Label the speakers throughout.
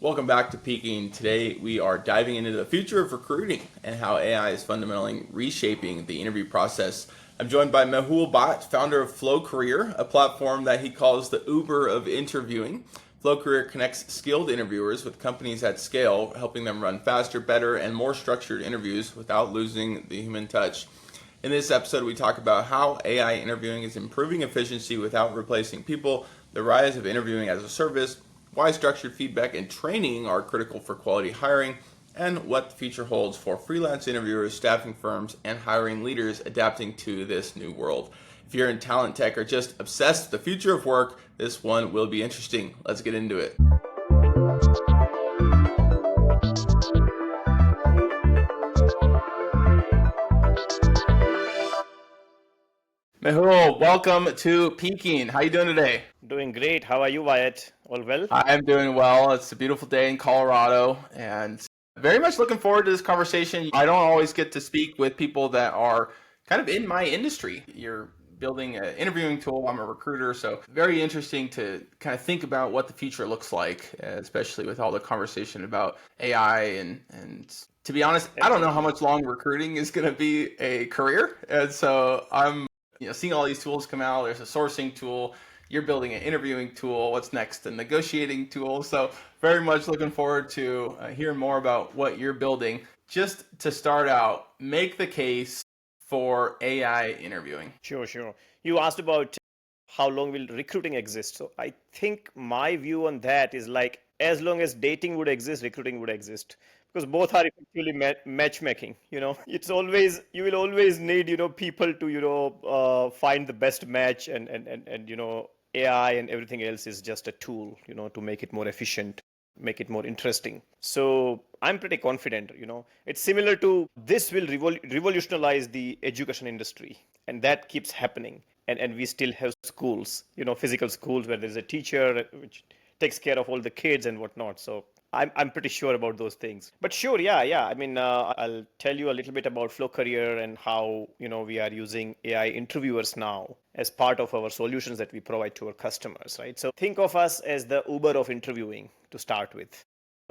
Speaker 1: Welcome back to Peaking. Today we are diving into the future of recruiting and how AI is fundamentally reshaping the interview process. I'm joined by Mehul Bhatt, founder of FloCareer, a platform that he calls the Uber of interviewing. FloCareer connects skilled interviewers with companies at scale, helping them run faster, better, and more structured interviews without losing the human touch. In this episode, we talk about how AI interviewing is improving efficiency without replacing people, the rise of interviewing as a service, why structured feedback and training are critical for quality hiring, and what the future holds for freelance interviewers, staffing firms, and hiring leaders adapting to this new world. If you're in talent tech or just obsessed with the future of work, this one will be interesting. Let's get into it. Mehul, welcome to Peaking. How you doing today?
Speaker 2: Doing great. How are you, Wyatt? All well?
Speaker 1: I'm doing well. It's a beautiful day in Colorado and very much looking forward to this conversation. I don't always get to speak with people that are kind of in my industry. You're building an interviewing tool. I'm a recruiter, so very interesting to kind of think about what the future looks like, especially with all the conversation about AI and to be honest, I don't know how much long recruiting is going to be a career. And so I'm seeing all these tools come out. There's a sourcing tool. You're building an interviewing tool. What's next? A negotiating tool. So very much looking forward to hearing more about what you're building. Just to start out, make the case for AI interviewing.
Speaker 2: Sure. You asked about how long will recruiting exist. So I think my view on that is like as long as dating would exist, recruiting would exist. Because both are effectively matchmaking. It's always you will always need people to find the best match and AI and everything else is just a tool to make it more efficient, make it more interesting. So I'm pretty confident. It's similar to this will revolutionize the education industry, and that keeps happening. And we still have schools, physical schools where there's a teacher which takes care of all the kids and whatnot. So I'm pretty sure about those things. But sure, yeah. I mean, I'll tell you a little bit about FloCareer and how we are using AI interviewers now as part of our solutions that we provide to our customers, right? So think of us as the Uber of interviewing to start with.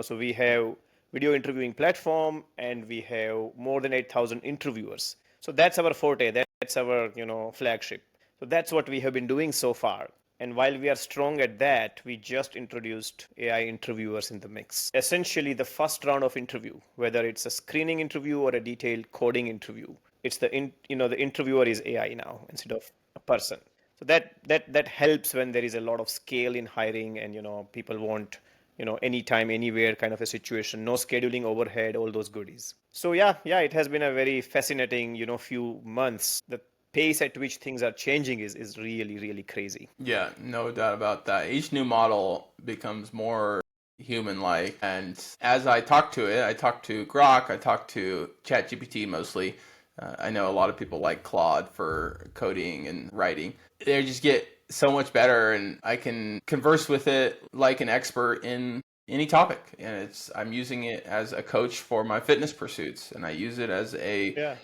Speaker 2: So we have video interviewing platform and we have more than 8,000 interviewers. So that's our forte. That's our flagship. So that's what we have been doing so far. And while we are strong at that, we just introduced AI interviewers in the mix. Essentially, the first round of interview, whether it's a screening interview or a detailed coding interview, it's the interviewer is AI now instead of a person. So that helps when there is a lot of scale in hiring and people want anytime, anywhere kind of a situation, no scheduling overhead, all those goodies. So yeah, it has been a very fascinating few months. The pace at which things are changing is really, really crazy.
Speaker 1: Yeah, no doubt about that. Each new model becomes more human-like. And as I talk to it, I talk to Grok, I talk to ChatGPT mostly. I know a lot of people like Claude for coding and writing. They just get so much better, and I can converse with it like an expert in any topic. And I'm using it as a coach for my fitness pursuits, and I use it as a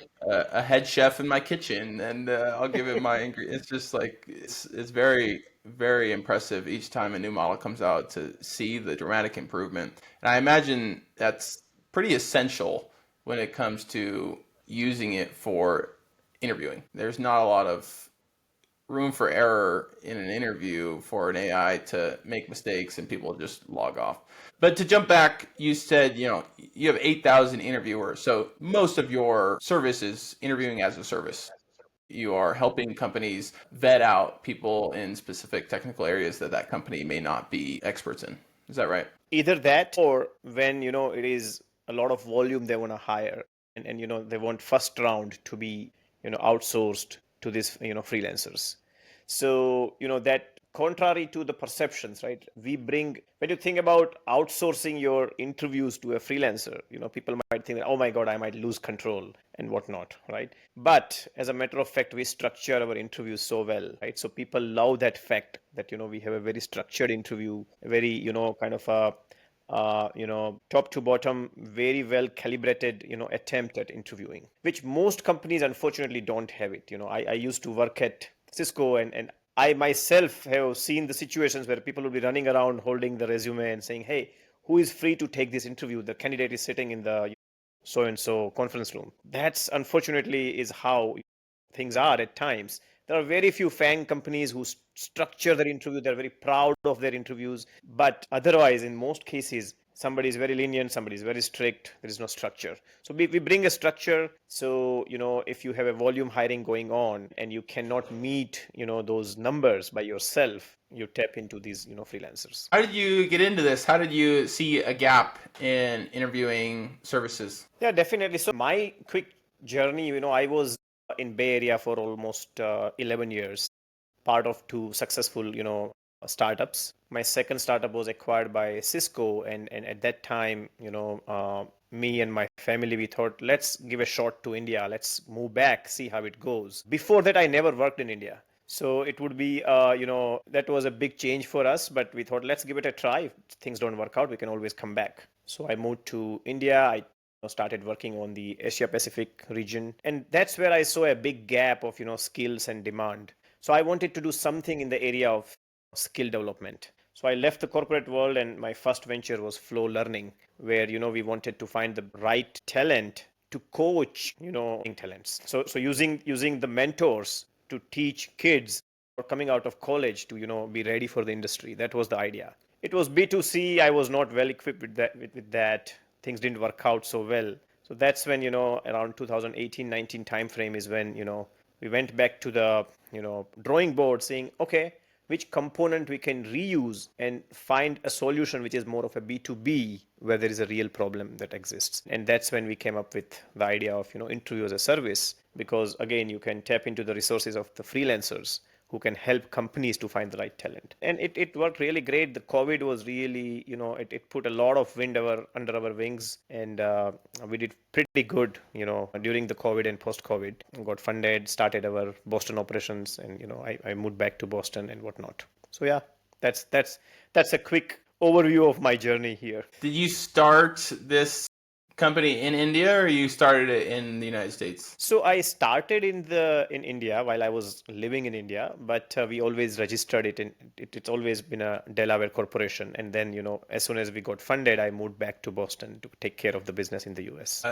Speaker 1: head chef in my kitchen, and I'll give it my ingredients. It's just like it's very, very impressive each time a new model comes out to see the dramatic improvement. And I imagine that's pretty essential when it comes to using it for interviewing. There's not a lot of room for error in an interview for an AI to make mistakes and people just log off. But to jump back, you said, you have 8,000 interviewers. So most of your service is interviewing as a service. You are helping companies vet out people in specific technical areas that company may not be experts in. Is that right?
Speaker 2: Either that or when, it is a lot of volume they want to hire and they want first round to be, outsourced to these, freelancers. So, that contrary to the perceptions, right? When you think about outsourcing your interviews to a freelancer, people might think that, oh my God, I might lose control and whatnot, right? But as a matter of fact, we structure our interviews so well, right? So people love that fact that, we have a very structured interview, a very, kind of a top to bottom, very well calibrated, attempt at interviewing, which most companies unfortunately don't have it. I used to work at Cisco and I myself have seen the situations where people will be running around holding the resume and saying, hey, who is free to take this interview? The candidate is sitting in the so and so conference room. That's unfortunately is how things are at times. There are very few FANG companies who structure their interview. They're very proud of their interviews. But otherwise, in most cases, somebody is very lenient, somebody is very strict. There is no structure. So we bring a structure. So, if you have a volume hiring going on and you cannot meet, those numbers by yourself, you tap into these, freelancers.
Speaker 1: How did you get into this? How did you see a gap in interviewing services?
Speaker 2: Yeah, definitely. So my quick journey, I was in Bay Area for almost 11 years, part of two successful, startups. My second startup was acquired by Cisco, and at that time, me and my family, we thought, let's give a shot to India. Let's move back, see how it goes. Before that, I never worked in India. So it would be, that was a big change for us, but we thought, let's give it a try. If things don't work out, we can always come back. So I moved to India. I started working on the Asia Pacific region. And that's where I saw a big gap of, skills and demand. So I wanted to do something in the area of skill development. So I left the corporate world, and my first venture was FloLearning, where, we wanted to find the right talent to coach, talents. So using the mentors to teach kids or coming out of college to, be ready for the industry. That was the idea. It was B2C. I was not well equipped with that. Things didn't work out so well. So that's when, around 2018-19 timeframe is when, we went back to the, drawing board saying, okay, which component we can reuse and find a solution which is more of a B2B, where there is a real problem that exists. And that's when we came up with the idea of, interview as a service, because again, you can tap into the resources of the freelancers who can help companies to find the right talent. And it worked really great. The COVID was really, it put a lot of wind under our wings, and we did pretty good, during the COVID and post-COVID. Got funded, started our Boston operations, and, I moved back to Boston and whatnot. So yeah, that's a quick overview of my journey here.
Speaker 1: Did you start this company in India, or you started it in the United States?
Speaker 2: So I started in India while I was living in India, but we always registered it in it's always been a Delaware corporation. And then, as soon as we got funded, I moved back to Boston to take care of the business in the US.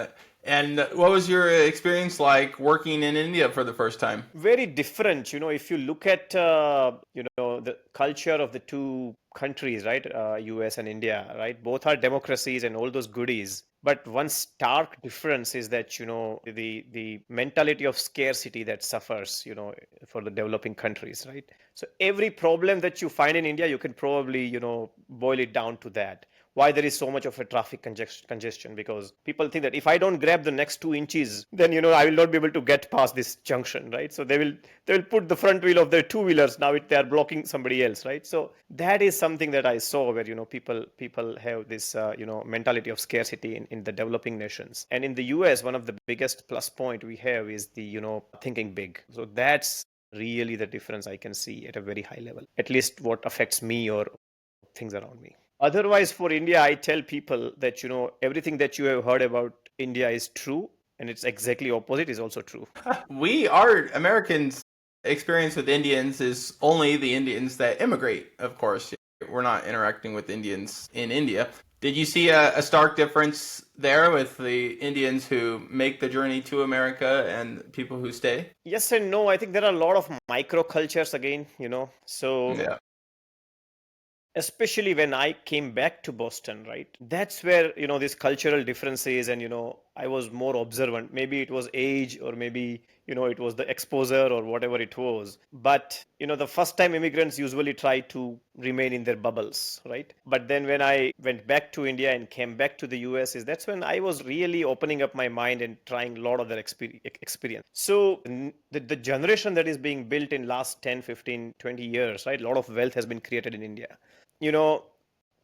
Speaker 1: And what was your experience like working in India for the first time?
Speaker 2: Very different. If you look at, the culture of the two countries, right? US and India, right? Both are democracies and all those goodies. But one stark difference is that, the mentality of scarcity that suffers, for the developing countries, right? So every problem that you find in India, you can probably, boil it down to that. Why there is so much of a traffic congestion, because people think that if I don't grab the next 2 inches, then I will not be able to get past this junction, right? So they will put the front wheel of their two-wheelers, now they are blocking somebody else, right? So that is something that I saw, where people have this mentality of scarcity in the developing nations. And in the US, one of the biggest plus point we have is the thinking big. So that's really the difference I can see at a very high level, at least what affects me or things around me. Otherwise, for India, I tell people that, everything that you have heard about India is true, and it's exactly opposite is also true.
Speaker 1: Americans' experience with Indians is only the Indians that immigrate, of course. We're not interacting with Indians in India. Did you see a stark difference there with the Indians who make the journey to America and people who stay?
Speaker 2: Yes and no. I think there are a lot of microcultures again, so
Speaker 1: Yeah.
Speaker 2: especially when I came back to Boston, right? That's where, these cultural differences, and, I was more observant. Maybe it was age, or maybe, it was the exposure or whatever it was. But, the first time immigrants usually try to remain in their bubbles, right? But then when I went back to India and came back to the US, that's when I was really opening up my mind and trying a lot of their experience. So the generation that is being built in last 10, 15, 20 years, right? A lot of wealth has been created in India.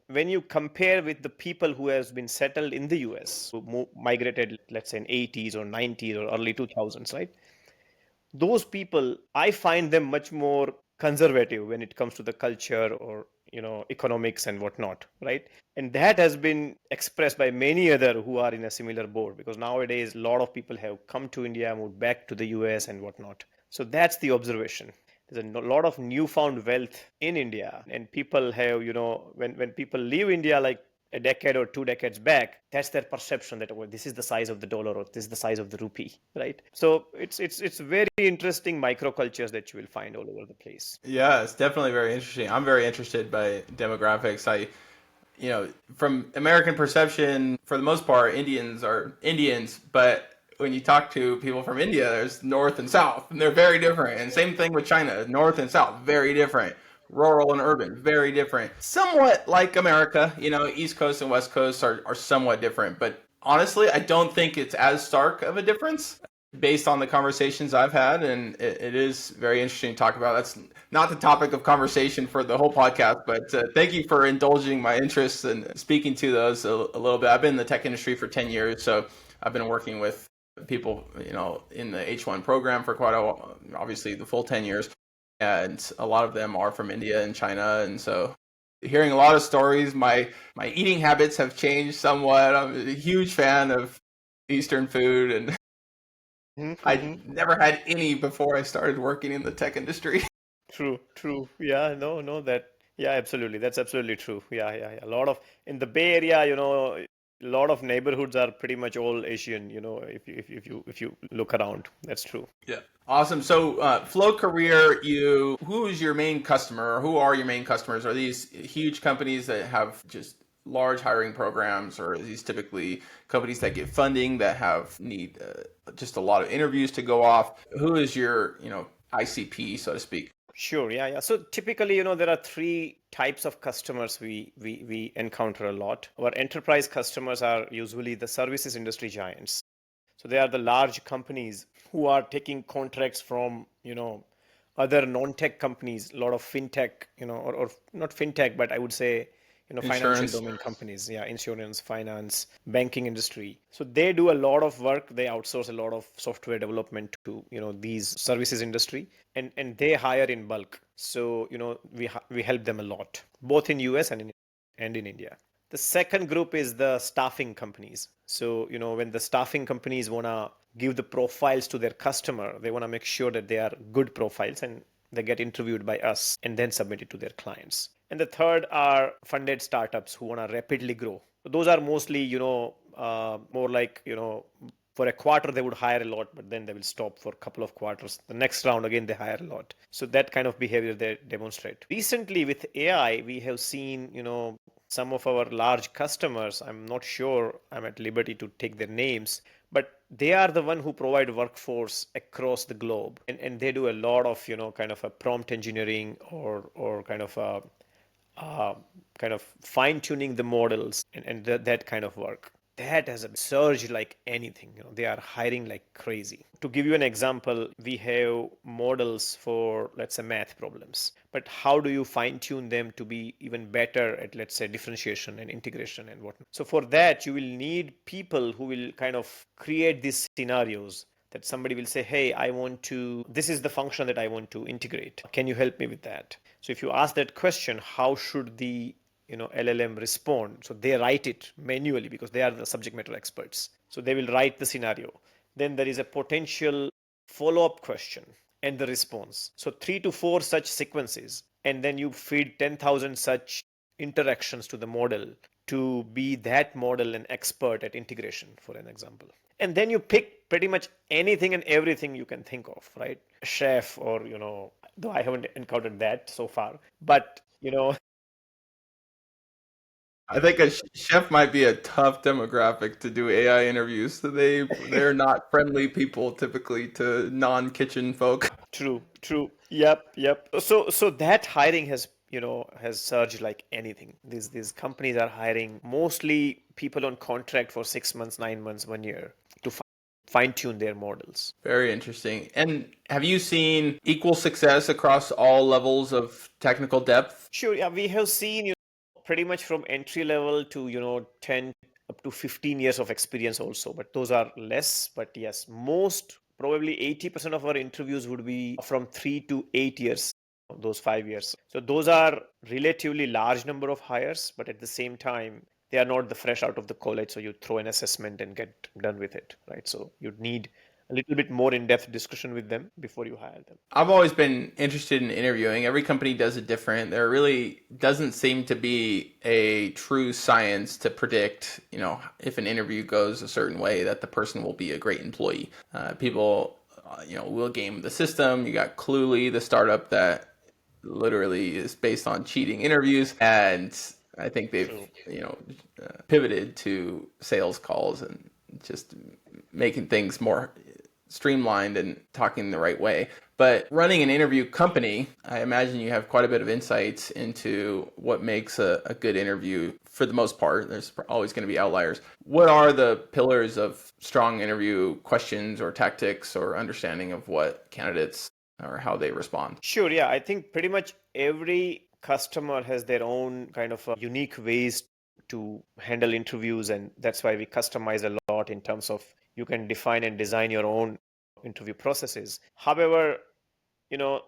Speaker 2: When you compare with the people who has been settled in the US, who migrated, let's say in 80s or 90s or early 2000s, right? Those people, I find them much more conservative when it comes to the culture or, economics and whatnot, right? And that has been expressed by many other who are in a similar boat, because nowadays a lot of people have come to India, moved back to the US and whatnot. So that's the observation. There's a lot of newfound wealth in India, and people have, when people leave India, like a decade or 2 decades back, that's their perception that, well, this is the size of the dollar or this is the size of the rupee, right? So it's very interesting microcultures that you will find all over the place.
Speaker 1: Yeah, it's definitely very interesting. I'm very interested by demographics. From American perception, for the most part, Indians are Indians, but when you talk to people from India, there's North and South, and they're very different. And same thing with China, North and South, very different. Rural and urban, very different. Somewhat like America, East Coast and West Coast are somewhat different. But honestly, I don't think it's as stark of a difference based on the conversations I've had. And it is very interesting to talk about. That's not the topic of conversation for the whole podcast, but thank you for indulging my interests and speaking to those a little bit. I've been in the tech industry for 10 years, so I've been working with people, in the H1 program for quite a while, obviously the full 10 years. And a lot of them are from India and China. And so hearing a lot of stories, my eating habits have changed somewhat. I'm a huge fan of Eastern food, and I never had any before I started working in the tech industry.
Speaker 2: True. Yeah, no, yeah, absolutely. That's absolutely true. Yeah. A lot of, in the Bay Area, a lot of neighborhoods are pretty much all Asian, if you look around. That's true.
Speaker 1: Yeah. Awesome. So, FloCareer, who's your main customer, or who are your main customers? Are these huge companies that have just large hiring programs, or are these typically companies that get funding that need just a lot of interviews to go off? Who is your, ICP, so to speak?
Speaker 2: Sure. Yeah. So typically, there are three types of customers we encounter a lot. Our enterprise customers are usually the services industry giants. So they are the large companies who are taking contracts from, other non-tech companies, a lot of fintech, or not fintech, but I would say, financial
Speaker 1: Insurance.
Speaker 2: domain companies. Yeah, insurance, finance, banking industry. So they do a lot of work. They outsource a lot of software development to, these services industry, and they hire in bulk. So, we help them a lot, both in US and in India. The second group is the staffing companies. So, when the staffing companies want to give the profiles to their customer, they want to make sure that they are good profiles and they get interviewed by us and then submit it to their clients. And the third are funded startups who want to rapidly grow. So those are mostly, more like, for a quarter they would hire a lot, but then they will stop for a couple of quarters. The next round, again, they hire a lot. So that kind of behavior they demonstrate. Recently with AI, we have seen, some of our large customers, I'm not sure I'm at liberty to take their names, but they are the one who provide workforce across the globe. And they do a lot of, kind of a prompt engineering or kind of fine tuning the models and that kind of work. That has a surge like anything. They are hiring like crazy. To give you an example, we have models for, let's say, math problems. But how do you fine tune them to be even better at, let's say, differentiation and integration and whatnot? So for that, you will need people who will kind of create these scenarios that somebody will say, hey, this is the function that I want to integrate. Can you help me with that? So if you ask that question, how should the LLM respond? So they write it manually because they are the subject matter experts. So they will write the scenario. Then there is a potential follow-up question and the response. So 3 to 4 such sequences, and then you feed 10,000 such interactions to the model to be that model an expert at integration, for an example. And then you pick pretty much anything and everything you can think of, right? A chef, or, though I haven't encountered that so far, but,
Speaker 1: I think a chef might be a tough demographic to do AI interviews. So they're not friendly people typically to non-kitchen folk.
Speaker 2: True. Yep. So that hiring has surged like anything. These companies are hiring mostly people on contract for 6 months, 9 months, 1 year to fine tune their models.
Speaker 1: Very interesting. And have you seen equal success across all levels of technical depth?
Speaker 2: Sure. Yeah, we have seen pretty much from entry level to 10 up to 15 years of experience also, but those are less. But yes, most probably 80% of our interviews would be from 3 to 8 years, those 5 years. So those are relatively large number of hires, but at the same time, they are not the fresh out of the college. So you throw an assessment and get done with it, right? So you'd need a little bit more in-depth discussion with them before you hire them.
Speaker 1: I've always been interested in interviewing. Every company does it different. There really doesn't seem to be a true science to predict, if an interview goes a certain way, that the person will be a great employee. People, will game the system. You got Cluely, the startup that literally is based on cheating interviews, and I think they've, pivoted to sales calls and just making things more streamlined and talking the right way. But running an interview company, I imagine you have quite a bit of insights into what makes a good interview for the most part. There's always going to be outliers. What are the pillars of strong interview questions or tactics or understanding of what candidates or how they respond?
Speaker 2: Sure, yeah. I think pretty much every customer has their own kind of unique ways to handle interviews, and that's why we customize a lot in terms of you can define and design your own interview processes. However, the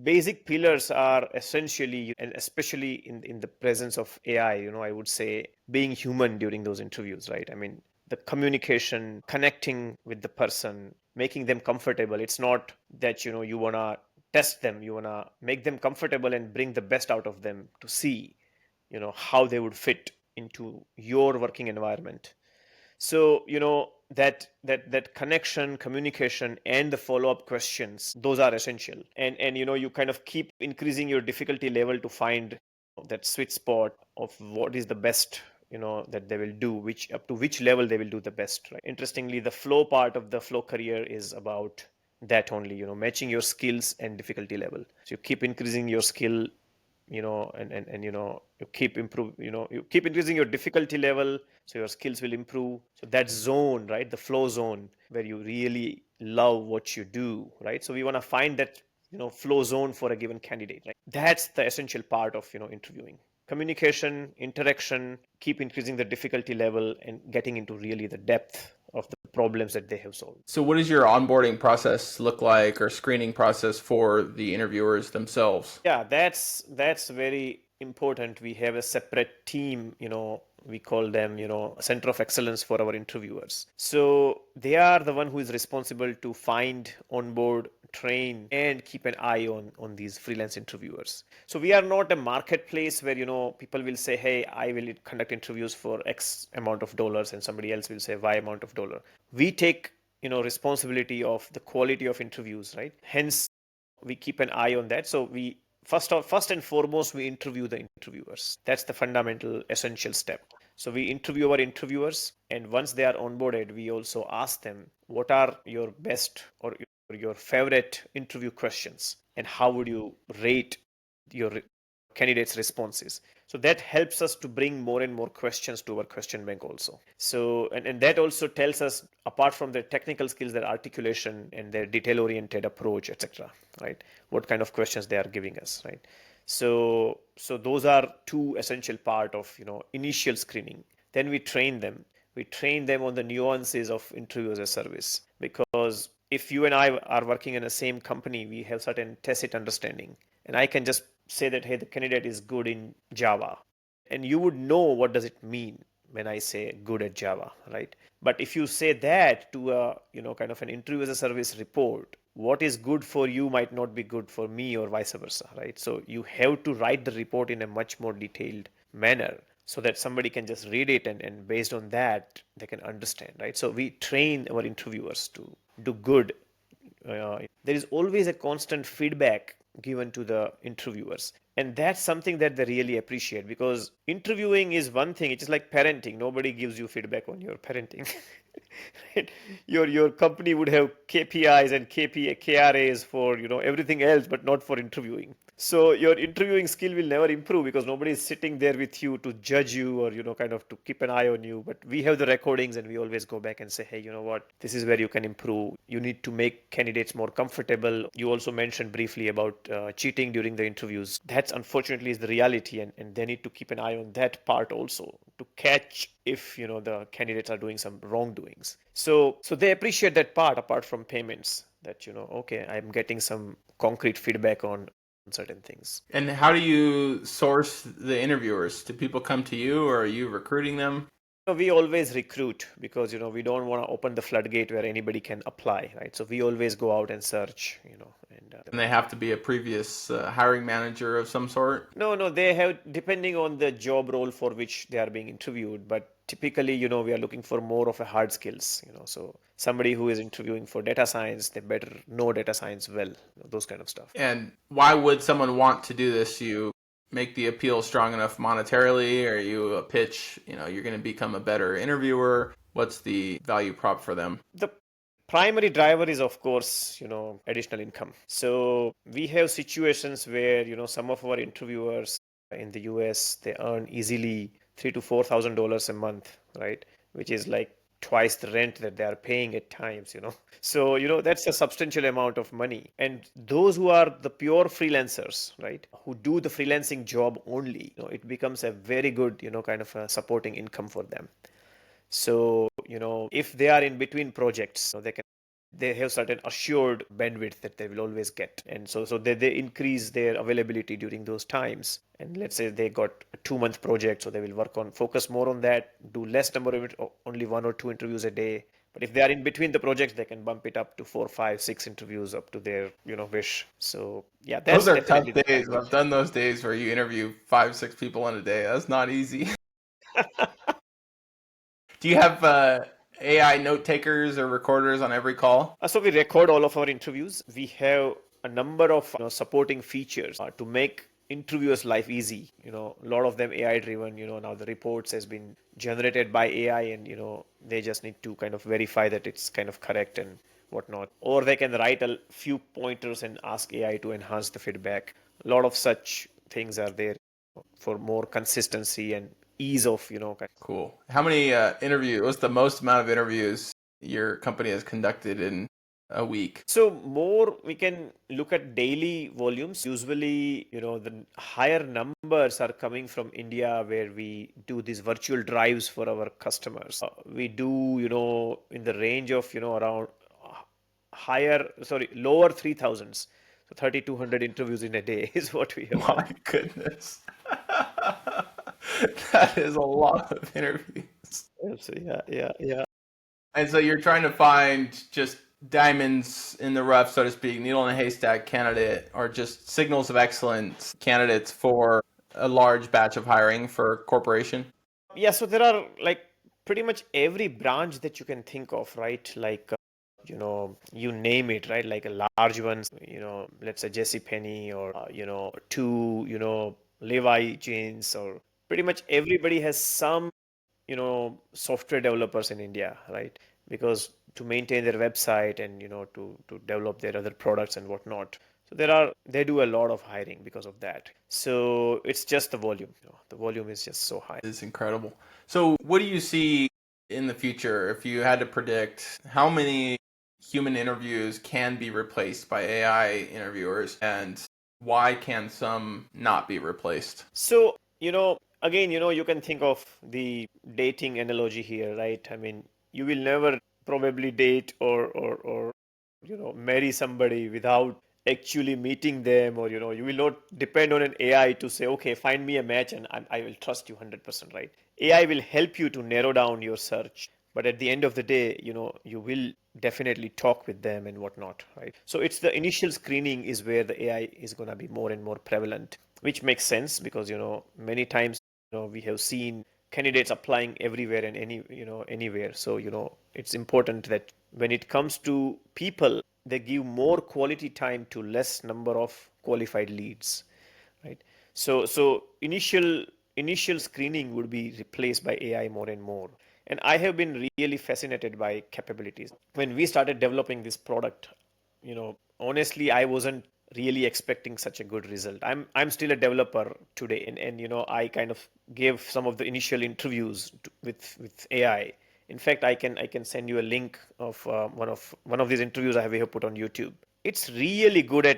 Speaker 2: basic pillars are essentially, and especially in the presence of AI, I would say being human during those interviews, right? I mean, the communication, connecting with the person, making them comfortable. It's not that, you want to test them, you want to make them comfortable and bring the best out of them to see, how they would fit into your working environment. So, that connection, communication, and the follow-up questions, those are essential. And you kind of keep increasing your difficulty level to find that sweet spot of what is the best, that they will do, which up to which level they will do the best, right? Interestingly, the flow part of the FloCareer is about that only, matching your skills and difficulty level. So you keep increasing your skill, and you keep increasing your difficulty level, so your skills will improve. So that zone, right, the flow zone where you really love what you do, right? So we want to find that flow zone for a given candidate, right? That's the essential part of interviewing. Communication, interaction, keep increasing the difficulty level and getting into really the depth of the problems that they have solved.
Speaker 1: So what does your onboarding process look like, or screening process for the interviewers themselves?
Speaker 2: Yeah, that's very important. We have a separate team, we call them, center of excellence for our interviewers. So they are the one who is responsible to find, onboard, train, and keep an eye on these freelance interviewers. So we are not a marketplace where, people will say, hey, I will conduct interviews for X amount of dollars, and somebody else will say Y amount of dollar. We take, responsibility of the quality of interviews, right? Hence, we keep an eye on that. So we first and foremost, we interview the interviewers. That's the fundamental essential step. So we interview our interviewers, and once they are onboarded, we also ask them, what are your best or your favorite interview questions, and how would you rate your candidates' responses? So that helps us to bring more and more questions to our question bank also. So, and that also tells us, apart from their technical skills, their articulation and their detail-oriented approach, etc., right? What kind of questions they are giving us, right? So those are two essential part of, initial screening. Then we train them. We train them on the nuances of interview as a service, because if you and I are working in the same company, we have certain tacit understanding, and I can just say that, hey, the candidate is good in Java, and you would know what does it mean when I say good at Java, right? But if you say that to a kind of an interview as a service report, what is good for you might not be good for me, or vice versa, right? So you have to write the report in a much more detailed manner so that somebody can just read it, and based on that they can understand, right? So we train our interviewers to do good. There is always a constant feedback given to the interviewers, and that's something that they really appreciate, because interviewing is one thing. It is like parenting. Nobody gives you feedback on your parenting. Right? Your company would have KPIs and KRAs for everything else, but not for interviewing. So your interviewing skill will never improve, because nobody is sitting there with you to judge you, or kind of to keep an eye on you. But we have the recordings, and we always go back and say, hey, you know what, this is where you can improve. You need to make candidates more comfortable. You also mentioned briefly about cheating during the interviews. That's unfortunately is the reality, and they need to keep an eye on that part also, to catch if the candidates are doing some wrongdoings. So they appreciate that part, apart from payments, that okay, I'm getting some concrete feedback on certain things.
Speaker 1: And how do you source the interviewers? Do people come to you, or are you recruiting them?
Speaker 2: We always recruit because, we don't want to open the floodgate where anybody can apply, right? So we always go out and search,
Speaker 1: And they have to be a previous hiring manager of some sort?
Speaker 2: No, they have, depending on the job role for which they are being interviewed, but typically, we are looking for more of a hard skills, so somebody who is interviewing for data science, they better know data science well, those kind of stuff.
Speaker 1: And why would someone want to do this? You make the appeal strong enough monetarily, or you a pitch, you're going to become a better interviewer? What's the value prop for them?
Speaker 2: The primary driver is, of course, additional income. So we have situations where, some of our interviewers in the US, they earn easily $3,000 to $4,000 a month, right? Which is like twice the rent that they are paying at times, So, that's a substantial amount of money. And those who are the pure freelancers, right, who do the freelancing job only, it becomes a very good, kind of a supporting income for them. So, if they are in between projects, they have certain assured bandwidth that they will always get. And so they increase their availability during those times. And let's say they got a 2-month project, so they will focus more on that, do less number of only 1 or 2 interviews a day. But if they are in between the projects, they can bump it up to 4, 5, 6 interviews up to their, wish. So yeah, that's
Speaker 1: Those are tough
Speaker 2: definitely
Speaker 1: days. I've done those days where you interview 5, 6 people in a day. That's not easy. Do you have AI note takers or recorders on every call?
Speaker 2: So we record all of our interviews. We have a number of supporting features to make interviewers' life easy. A lot of them AI driven. Now the reports has been generated by AI, and they just need to kind of verify that it's kind of correct and whatnot. Or they can write a few pointers and ask AI to enhance the feedback. A lot of such things are there for more consistency and ease of,
Speaker 1: Cool. How many what's the most amount of interviews your company has conducted in a week?
Speaker 2: So more we can look at daily volumes. Usually, the higher numbers are coming from India, where we do these virtual drives for our customers. We do, in the range of, around lower 3,000s. So 3,200 interviews in a day is what we have.
Speaker 1: My goodness. That is a lot of interviews.
Speaker 2: So, yeah.
Speaker 1: And so you're trying to find just diamonds in the rough, so to speak, needle in a haystack candidate, or just signals of excellence candidates for a large batch of hiring for a corporation?
Speaker 2: Yeah, so there are like pretty much every branch that you can think of, right? Like, you name it, right? Like a large ones, let's say Jesse Penny, or, two, Levi jeans, or pretty much everybody has some, software developers in India, right? Because to maintain their website and, to develop their other products and whatnot. So they do a lot of hiring because of that. So it's just the volume, the volume is just so high.
Speaker 1: It's incredible. So what do you see in the future if you had to predict how many human interviews can be replaced by AI interviewers, and why can some not be replaced?
Speaker 2: So, again, you can think of the dating analogy here, right? I mean, you will never probably date or marry somebody without actually meeting them, or, you will not depend on an AI to say, okay, find me a match and I will trust you 100%, right? AI will help you to narrow down your search. But at the end of the day, you will definitely talk with them and whatnot, right? So it's the initial screening is where the AI is going to be more and more prevalent, which makes sense because, many times, we have seen candidates applying everywhere and anywhere. So, it's important that when it comes to people, they give more quality time to less number of qualified leads, right? So initial screening would be replaced by AI more and more. And I have been really fascinated by capabilities. When we started developing this product, honestly, I wasn't really expecting such a good result. I'm still a developer today, and I kind of gave some of the initial interviews with AI. In fact, I can send you a link of one of these interviews I have put on YouTube. It's really good at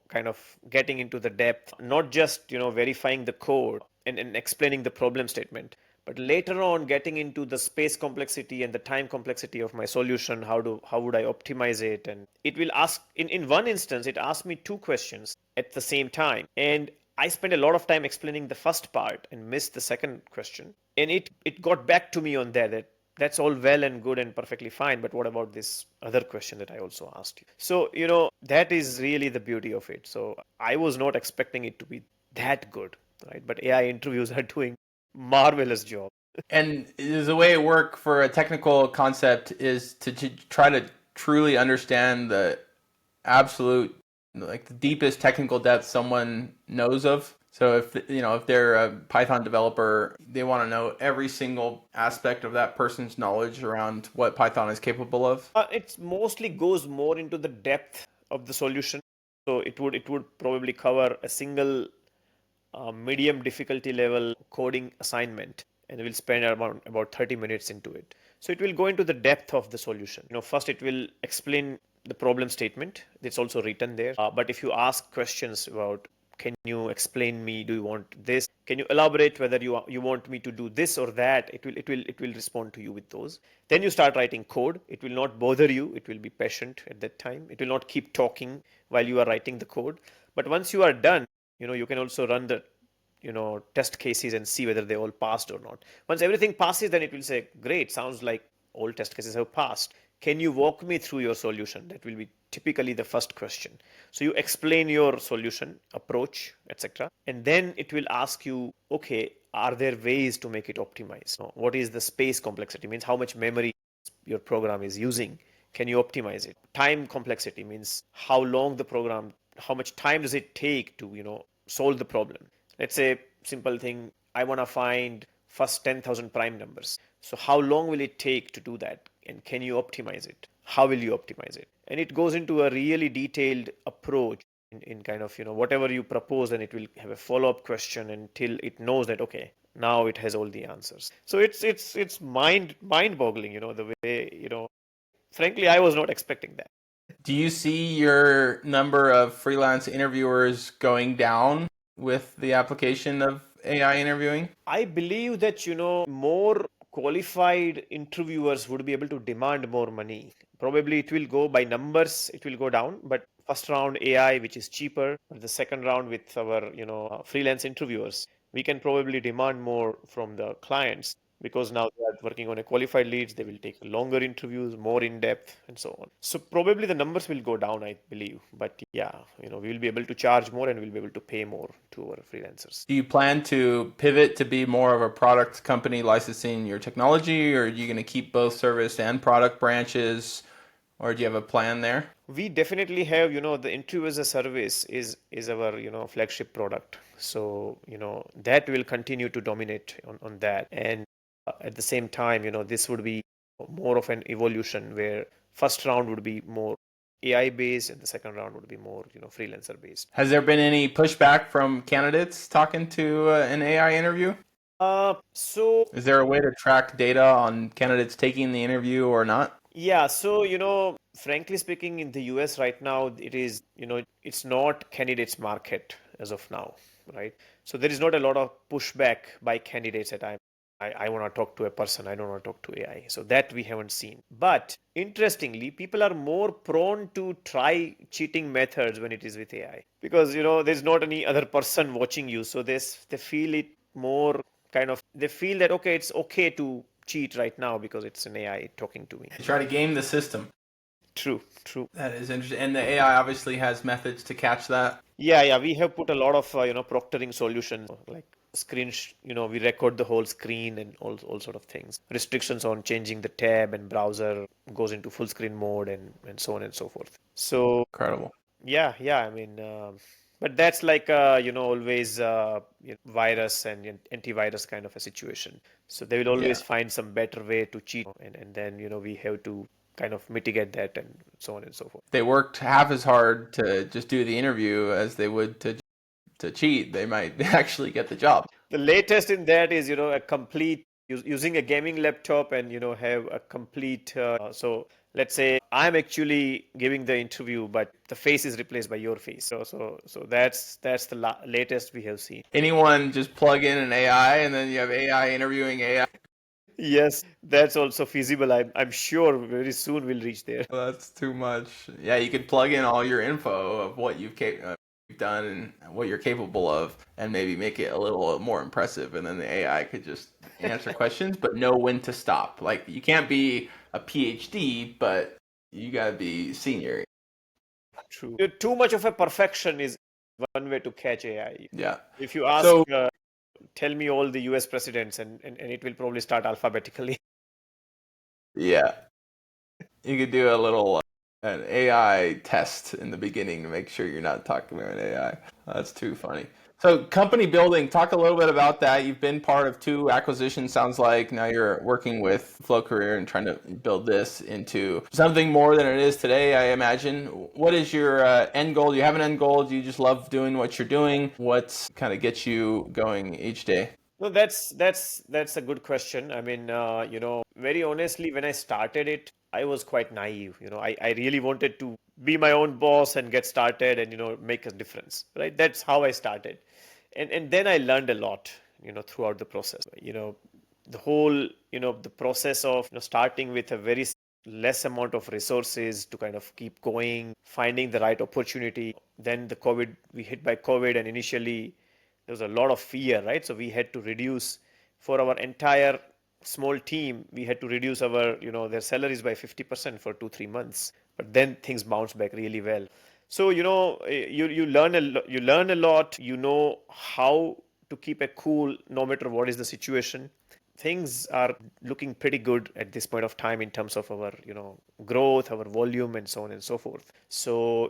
Speaker 2: kind of getting into the depth, not just verifying the code and explaining the problem statement, but later on getting into the space complexity and the time complexity of my solution. How would I optimize it? And it will ask in one instance, it asked me 2 questions at the same time, and I spent a lot of time explaining the first part and missed the second question. And it got back to me on that that's all well and good and perfectly fine, but what about this other question that I also asked you? So, that is really the beauty of it. So I was not expecting it to be that good, right? But AI interviews are doing marvelous job.
Speaker 1: And the way it work for a technical concept is to try to truly understand the absolute, like the deepest technical depth someone knows of. So if they're a Python developer, they want to know every single aspect of that person's knowledge around what Python is capable of.
Speaker 2: It mostly goes more into the depth of the solution. So it would probably cover a single medium difficulty level coding assignment, and we'll spend about 30 minutes into it. So it will go into the depth of the solution. First it will explain the problem statement. It's also written there. But if you ask questions about, can you explain me, do you want this? Can you elaborate whether you want me to do this or that? It will respond to you with those. Then you start writing code. It will not bother you. It will be patient at that time. It will not keep talking while you are writing the code. But once you are done, you can also run the test cases and see whether they all passed or not. Once everything passes, then it will say, great, sounds like all test cases have passed. Can you walk me through your solution? That will be typically the first question. So you explain your solution approach, etc., and then it will ask you, okay, are there ways to make it optimized? What is the space complexity? Means how much memory your program is using. Can you optimize it? Time complexity means how long the program, how much time does it take to solve the problem. Let's say simple thing, I want to find first 10,000 prime numbers. So how long will it take to do that? And can you optimize it? How will you optimize it? And it goes into a really detailed approach in kind of, whatever you propose, and it will have a follow-up question until it knows that, okay, now it has all the answers. So it's mind-boggling, the way, frankly, I was not expecting that.
Speaker 1: Do you see your number of freelance interviewers going down with the application of AI interviewing?
Speaker 2: I believe that, more qualified interviewers would be able to demand more money. Probably it will go by numbers, it will go down, but first round AI, which is cheaper, but the second round with our, freelance interviewers, we can probably demand more from the clients because now they are working on a qualified leads. They will take longer interviews, more in depth, and so on. So probably the numbers will go down, I believe. But yeah, we will be able to charge more and we'll be able to pay more to our freelancers.
Speaker 1: Do you plan to pivot to be more of a product company licensing your technology, or are you going to keep both service and product branches, or do you have a plan there?
Speaker 2: We definitely have, the interview as a service is our, flagship product. So, that will continue to dominate on that. And at the same time, this would be more of an evolution where first round would be more AI based and the second round would be more, freelancer based.
Speaker 1: Has there been any pushback from candidates talking to an AI interview?
Speaker 2: So
Speaker 1: Is there a way to track data on candidates taking the interview or not?
Speaker 2: yeah, so frankly speaking, in the US right now, it is, it's not candidates market as of now, right? So there is not a lot of pushback by candidates that I want to talk to a person, I don't want to talk to AI. So that we haven't seen. But interestingly, people are more prone to try cheating methods when it is with AI because, there's not any other person watching you. So they feel it more kind of, they feel that, okay, it's okay to cheat right now because it's an AI talking to me.
Speaker 1: They try to game the system.
Speaker 2: True.
Speaker 1: That is interesting. And the AI obviously has methods to catch that.
Speaker 2: Yeah. We have put a lot of proctoring solutions like we record the whole screen and all sort of things. Restrictions on changing the tab and browser goes into full screen mode and so on and so forth. So
Speaker 1: Incredible.
Speaker 2: yeah. I mean, but that's like always virus and antivirus kind of a situation. So they will always find some better way to cheat, and then we have to kind of mitigate that and so on and so forth.
Speaker 1: They worked half as hard to just do the interview as they would to cheat. They might actually get the job.
Speaker 2: The latest in that is a complete using a gaming laptop and have a complete so let's say I'm actually giving the interview but the face is replaced by your face. So that's the latest we have seen.
Speaker 1: Anyone just plug in an AI and then you have AI interviewing AI.
Speaker 2: Yes, that's also feasible. I'm sure very soon we'll reach there.
Speaker 1: Well, that's too much. Yeah, you could plug in all your info of what you've you've done and what you're capable of, and maybe make it a little more impressive. And then the AI could just answer questions, but know when to stop. Like you can't be a PhD, but you got to be senior.
Speaker 2: True. Too much of a perfection is one way to catch AI.
Speaker 1: Yeah.
Speaker 2: If you ask,
Speaker 1: So
Speaker 2: tell me all the US presidents, and it will probably start alphabetically.
Speaker 1: yeah, you could do a little an AI test in the beginning to make sure you're not talking about an AI. That's too funny. So company building, talk a little bit about that. You've been part of 2 acquisitions, sounds like. Now you're working with FloCareer and trying to build this into something more than it is today, I imagine. What is your end goal? Do you have an end goal? Do you just love doing what you're doing? What kind of gets you going each day?
Speaker 2: No, that's a good question. I mean, very honestly, when I started it, I was quite naive. I really wanted to be my own boss and get started and make a difference. Right? That's how I started, and then I learned a lot. Throughout the process. The whole the process of starting with a very less amount of resources to kind of keep going, finding the right opportunity. Then we hit by COVID, and initially there was a lot of fear, right? So we had to reduce for our entire small team. We had to reduce our, their salaries by 50% for 2-3 months. But then things bounced back really well. So you learn you learn a lot. You know how to keep a cool no matter what is the situation. Things are looking pretty good at this point of time in terms of our growth, our volume, and so on and so forth. So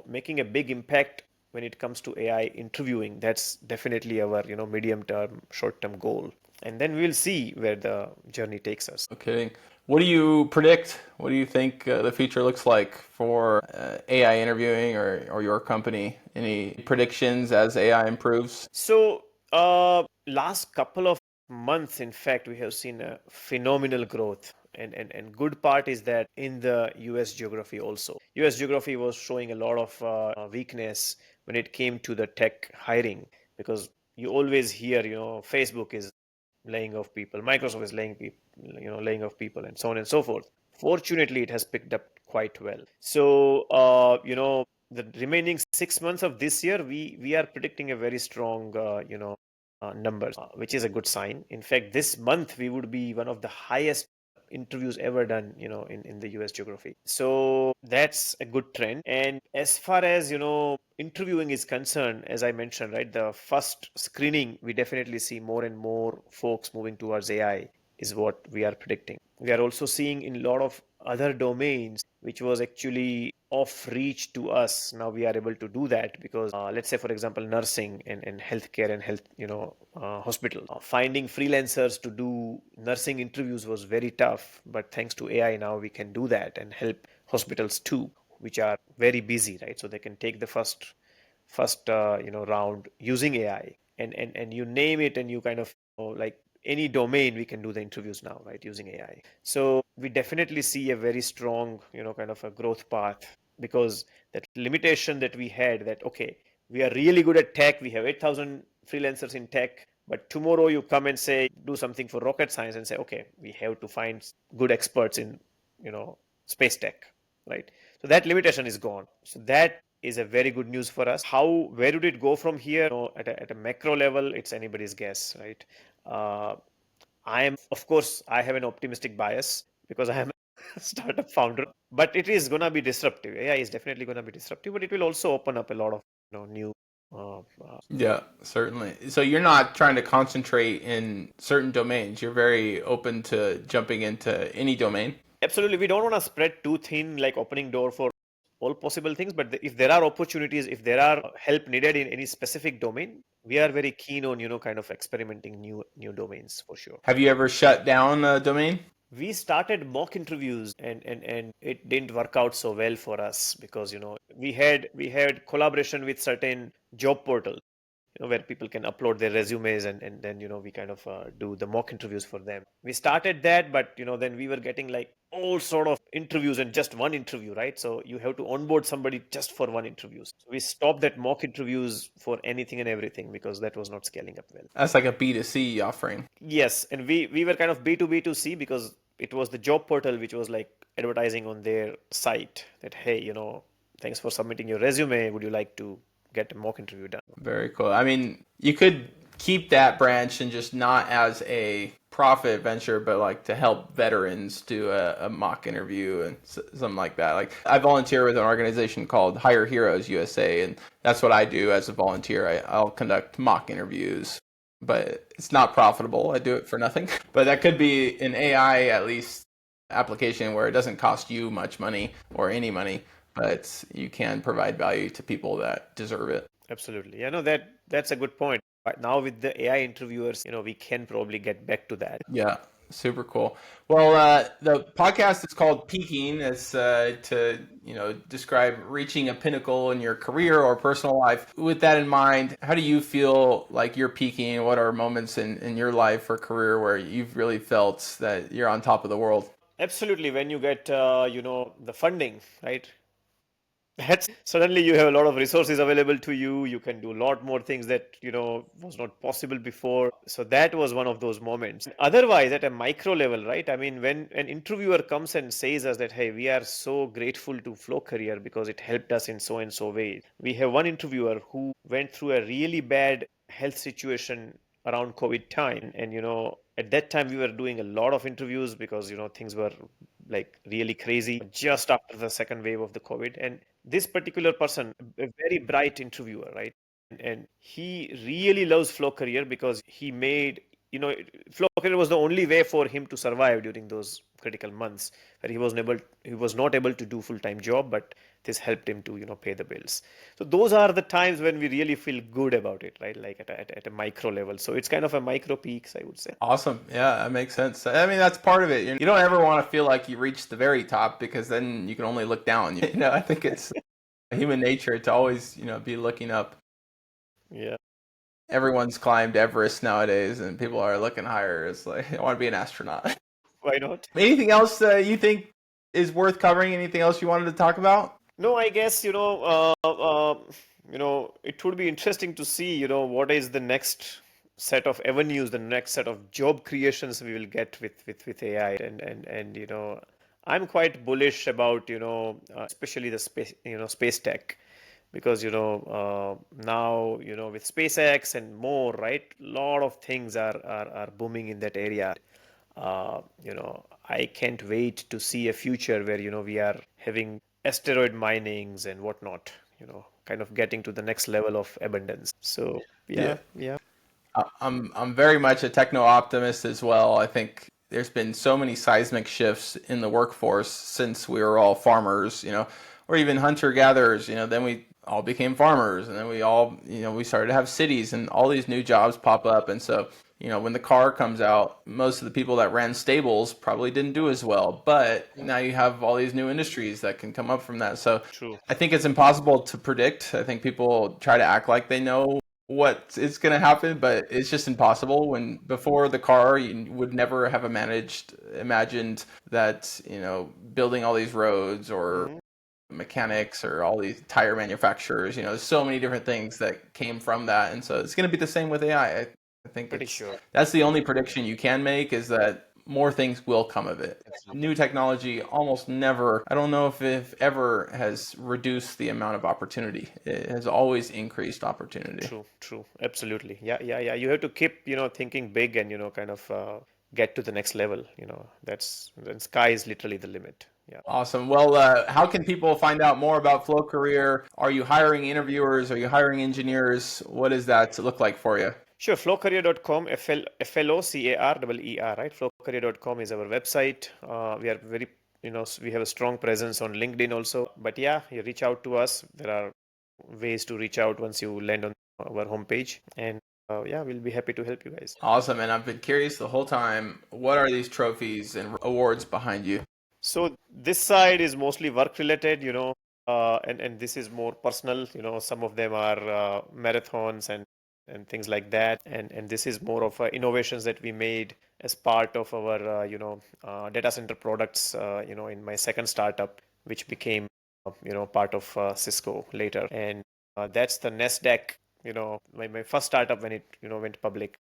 Speaker 2: making a big impact when it comes to AI interviewing, that's definitely our medium term, short term goal. And then we'll see where the journey takes us.
Speaker 1: Okay. What do you predict? What do you think the future looks like for AI interviewing or your company? Any predictions as AI improves?
Speaker 2: So, last couple of months, in fact, we have seen a phenomenal growth. And good part is that in the US geography also. US geography was showing a lot of weakness when it came to the tech hiring, because you always hear, Facebook is laying off people, Microsoft is laying off people, and so on and so forth. Fortunately, it has picked up quite well. So, the remaining 6 months of this year, we are predicting a very strong, numbers, which is a good sign. In fact, this month we would be one of the highest interviews ever done, in the US geography. So that's a good trend. And as far as, interviewing is concerned, as I mentioned, right, the first screening, we definitely see more and more folks moving towards AI is what we are predicting. We are also seeing in a lot of other domains, which was actually off reach to us. Now we are able to do that because, let's say, for example, nursing and healthcare and health, hospital. Finding freelancers to do nursing interviews was very tough, but thanks to AI now we can do that and help hospitals too, which are very busy, right? So they can take the first round using AI, and you name it, and you kind of like any domain we can do the interviews now, right, using AI. So we definitely see a very strong kind of a growth path, because that limitation that we had, that okay, we are really good at tech, we have 8,000 freelancers in tech, but tomorrow you come and say do something for rocket science and say, okay, we have to find good experts in space tech, right? So that limitation is gone. So that is a very good news for us. Where would it go from here? At a macro level, it's anybody's guess, right? uh, of course, I have an optimistic bias because I am a startup founder, but it is going to be disruptive. AI is definitely going to be disruptive, but it will also open up a lot of new.
Speaker 1: Yeah, certainly. So you're not trying to concentrate in certain domains. You're very open to jumping into any domain.
Speaker 2: Absolutely, we don't want to spread too thin, like opening door for all possible things. But if there are opportunities, if there are help needed in any specific domain, we are very keen on kind of experimenting new domains for sure.
Speaker 1: Have you ever shut down a domain?
Speaker 2: We started mock interviews, and it didn't work out so well for us because we had collaboration with certain job portals, where people can upload their resumes, and then we kind of do the mock interviews for them. We started that, but then we were getting like all sort of interviews and just one interview, right? So you have to onboard somebody just for one interview. So we stopped that mock interviews for anything and everything because that was not scaling up well.
Speaker 1: That's like a B2C offering.
Speaker 2: Yes, and we were kind of B2B2C because it was the job portal which was like advertising on their site that, hey, thanks for submitting your resume. Would you like to get a mock interview done.
Speaker 1: Very cool. I mean, you could keep that branch and just not as a profit venture, but like to help veterans do a mock interview and something like that. Like I volunteer with an organization called Hire Heroes USA, and that's what I do as a volunteer. I'll conduct mock interviews, but it's not profitable. I do it for nothing. But that could be an AI at least application where it doesn't cost you much money or any money, but you can provide value to people that deserve it.
Speaker 2: Absolutely. Yeah, no, that's a good point. But now with the AI interviewers, we can probably get back to that.
Speaker 1: Yeah, super cool. Well, the podcast is called Peaking. It's to describe reaching a pinnacle in your career or personal life. With that in mind, how do you feel like you're peaking? What are moments in your life or career where you've really felt that you're on top of the world?
Speaker 2: Absolutely. When you get, the funding, right? That's suddenly you have a lot of resources available to you. You can do a lot more things that, was not possible before. So that was one of those moments. Otherwise, at a micro level, right? I mean, when an interviewer comes and says us that, hey, we are so grateful to FloCareer because it helped us in so and so ways. We have one interviewer who went through a really bad health situation around COVID time. And, at that time we were doing a lot of interviews because, things were like really crazy just after the second wave of the COVID. And this particular person, a very bright interviewer, right? And he really loves FloCareer because he made, FloCareer was the only way for him to survive during those critical months where he was not able to do full-time job, but this helped him to, pay the bills. So those are the times when we really feel good about it, right? Like at a micro level. So it's kind of a micro peaks, I would say.
Speaker 1: Awesome. Yeah, that makes sense. I mean, that's part of it. You don't ever want to feel like you reached the very top because then you can only look down. I think it's human nature to always, be looking up.
Speaker 2: Yeah.
Speaker 1: Everyone's climbed Everest nowadays and people are looking higher. It's like, I want to be an astronaut.
Speaker 2: Why not?
Speaker 1: Anything else you think is worth covering? Anything else you wanted to talk about?
Speaker 2: No, I guess, it would be interesting to see, what is the next set of avenues, the next set of job creations we will get with AI. And I'm quite bullish about, especially the space tech. Because, now, with SpaceX and more, right, a lot of things are booming in that area. I can't wait to see a future where, we are having asteroid minings and whatnot, kind of getting to the next level of abundance. So,
Speaker 1: Yeah.
Speaker 2: yeah.
Speaker 1: I'm very much a techno optimist as well. I think there's been so many seismic shifts in the workforce since we were all farmers, or even hunter gatherers, then we all became farmers and then we all, we started to have cities and all these new jobs pop up. And so, when the car comes out, most of the people that ran stables probably didn't do as well. But now you have all these new industries that can come up from that. So
Speaker 2: True.
Speaker 1: I think it's impossible to predict. I think people try to act like they know what is going to happen, but it's just impossible. When before the car, you would never have imagined that, building all these roads or mechanics or all these tire manufacturers, there's so many different things that came from that. And so it's going to be the same with AI. I think
Speaker 2: Pretty sure.
Speaker 1: that's the only prediction you can make, is that more things will come of it. New technology almost never, I don't know if ever has reduced the amount of opportunity. It has always increased opportunity.
Speaker 2: True. Absolutely. Yeah. You have to keep, thinking big and, kind of get to the next level. That's the sky is literally the limit. Yeah.
Speaker 1: Awesome. Well, how can people find out more about FloCareer? Are you hiring interviewers? Are you hiring engineers? What does that look like for you?
Speaker 2: Sure, FloCareer.com, FLOCAREER, right? FloCareer.com is our website. We are very, we have a strong presence on LinkedIn also. But yeah, you reach out to us. There are ways to reach out once you land on our homepage. And yeah, we'll be happy to help you guys.
Speaker 1: Awesome. And I've been curious the whole time, what are these trophies and awards behind you?
Speaker 2: So this side is mostly work related, and this is more personal. Some of them are marathons and things like that. And this is more of innovations that we made as part of our, data center products, in my second startup, which became, part of Cisco later. And that's the NASDAQ, my first startup when it, went public.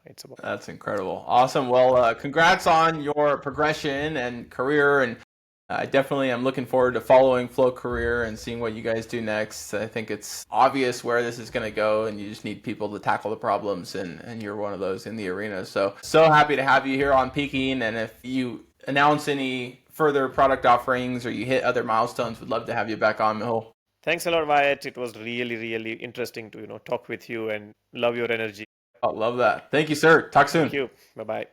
Speaker 2: It's about.
Speaker 1: That's incredible. Awesome. Well, congrats on your progression and career, and I definitely am looking forward to following FloCareer and seeing what you guys do next. I think it's obvious where this is going to go, and you just need people to tackle the problems, and you're one of those in the arena. So happy to have you here on Peaking, and if you announce any further product offerings or you hit other milestones, we'd love to have you back on, Mehul.
Speaker 2: Thanks a lot, Wyatt. It was really, really interesting to talk with you and love your energy.
Speaker 1: I love that. Thank you, sir. Talk soon.
Speaker 2: Thank you. Bye-bye.